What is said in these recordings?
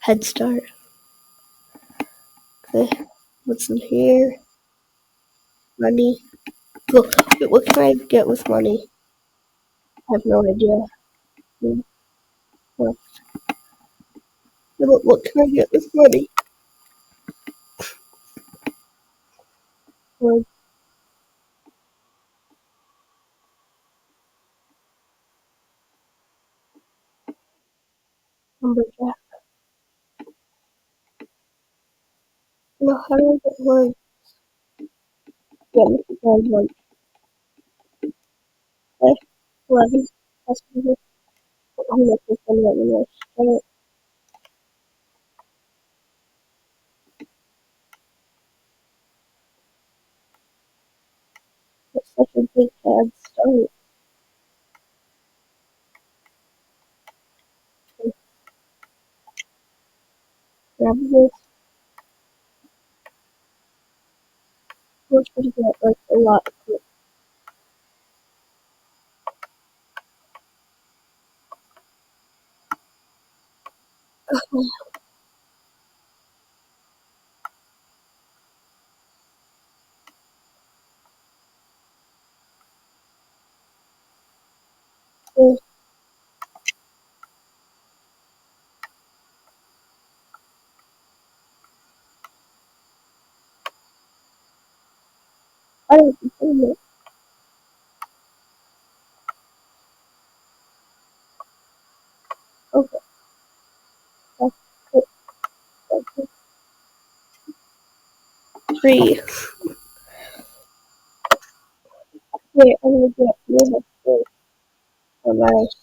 Head Start. Okay. What's in here? Money. Go. Wait, what can I get with money? I have no idea. What, what can I get with money? Well, lumberjack. No, how do I get wood? Yeah, look at that one. Okay. 11. That's good. I'm not going to let me know. It's such a big bad start. Grab this. We're going to get like a lot of it. I don't know. Okay, that's good. That's good. 3. Wait, I'm gonna get rid of this. Oh, nice.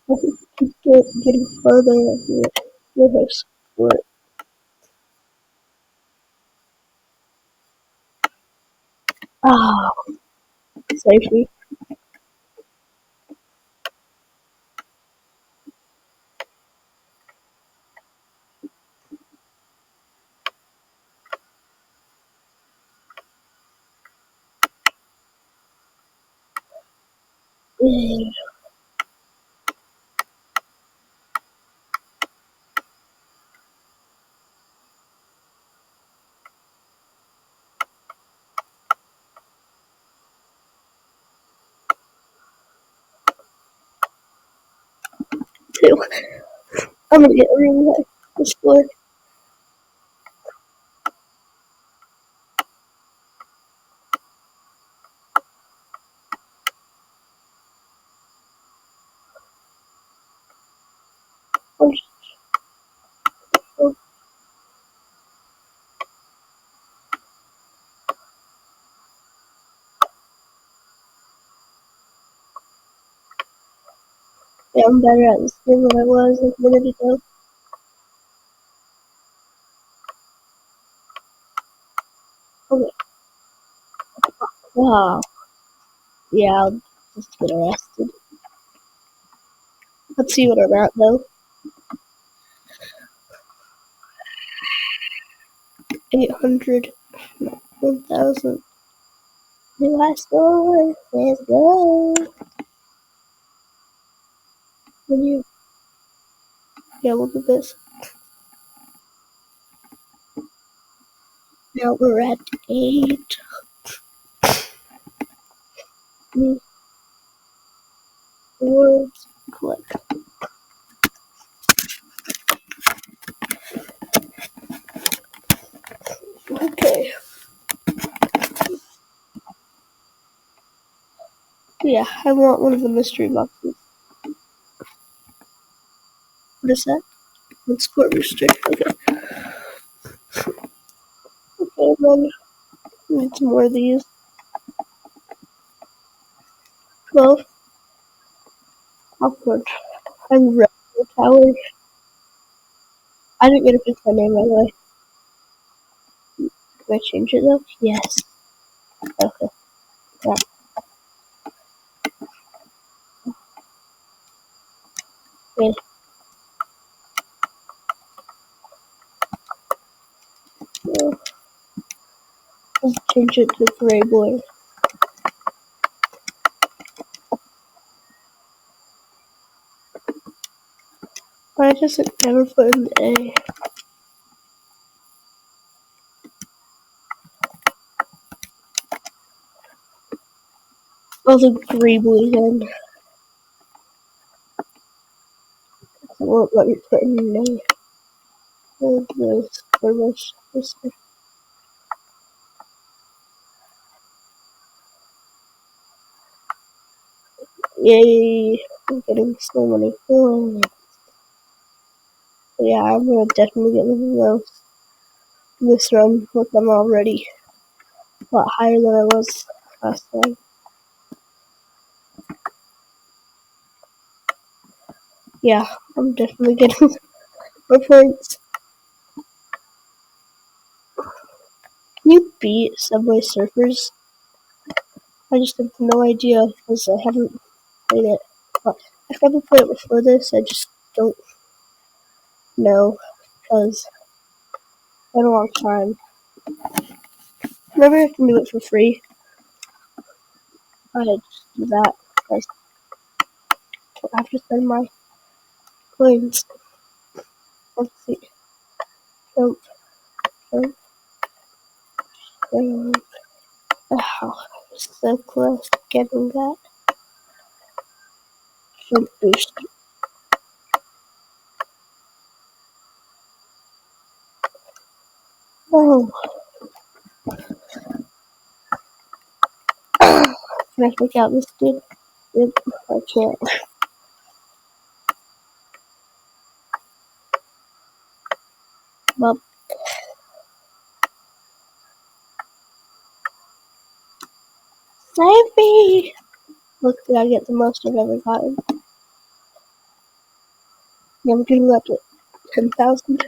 I think keep getting further here. With her sport. Ah, safety. Yeah. 2. I'm gonna get really high. The score. I'm just, oh, yeah, I'm better at this game than I was like a minute ago. Okay. Wow. Yeah, I'll just get arrested. Let's see what I'm at though. 800. No, 1,000. New high score. Let's go. When you, yeah, look at this. Now we're at 8. Words. Click. Okay. Yeah, I want one of the mystery boxes. What is that? Let's score booster. Okay. Okay, then need some more of these. 12. Awkward. I'm Red Tower. I didn't get to pick my name, by the way. Can I change it though? Yes. Okay. Yeah. Okay. So, let's change it to Gray Boy. Why does it never put an A? Oh, the Greebly then. It won't let me put in an A. Oh, this purpose. Yay! I'm getting so many points. Yeah, I'm gonna definitely get those this run with them already. A lot higher than I was last time. Yeah, I'm definitely getting more points. Can you beat Subway Surfers? I just have no idea because I haven't played it. I've never played it before this. I just don't know because it's been a long time. Whenever I can do it for free, I just do that because I don't have to spend my coins. Let's see. Jump, jump, jump. Oh, so close to getting that. Jump boost. Oh. Can I take out this dude? Yep, I can't. Well, save me! Look, did I get the most I've ever gotten? Yeah, I'm getting up to 10,000.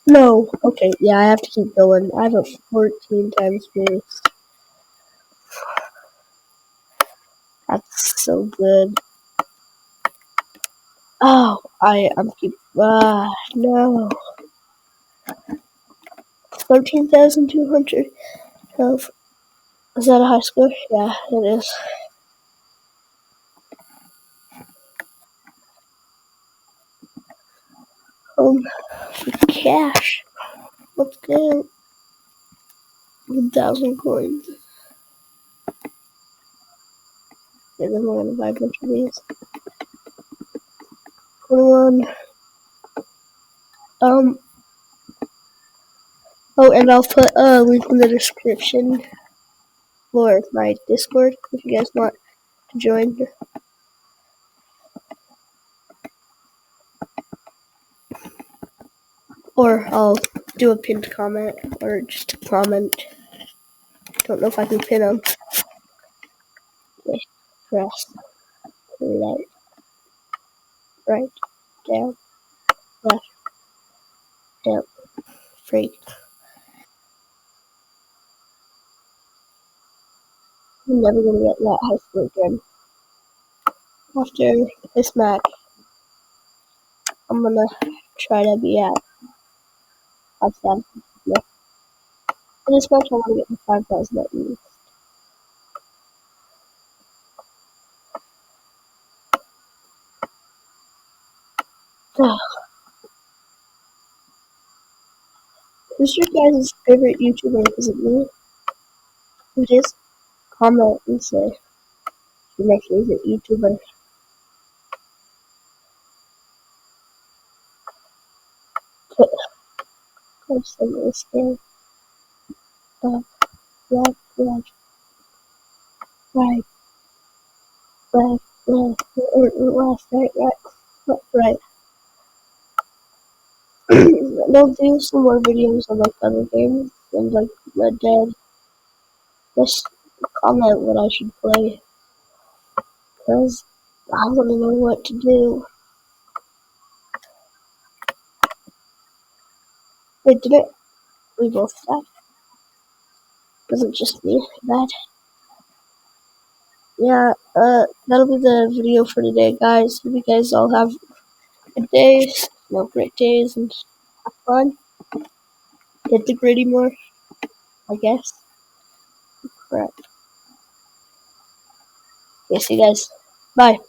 No. Okay, yeah, I have to keep going. I have a 14 times boost. That's so good. Oh, I'm keep. No. 13,200 health. Is that a high score? Yeah, it is. Cash. Let's go. 1,000 coins. And then we're gonna buy a bunch of these. 21. Oh, and I'll put a link in the description for my Discord if you guys want to join. Or I'll do a pinned comment or just a comment. Don't know if I can pin them. Okay, press left, right, down, left, down, freak. I'm never gonna get that high school again. After this match, I'm gonna try to be at 5,000. Yeah. In this match, I want to get to 5,000 at least. Who's your guys' favorite YouTuber? Is it me? If it is, comment and say you're my favorite YouTuber. Put some of this there. Left, left, right, left, left, right, left, right. They'll do some more videos on like other games and like Red Dead. Just comment what I should play, because I want to know what to do. Wait, didn't we both die? Was it just me? Bad. Yeah, that'll be the video for today, guys. Hope you guys all have good days, great days, and have fun. hit the gritty more, I guess. Right. Okay, see you guys. Bye.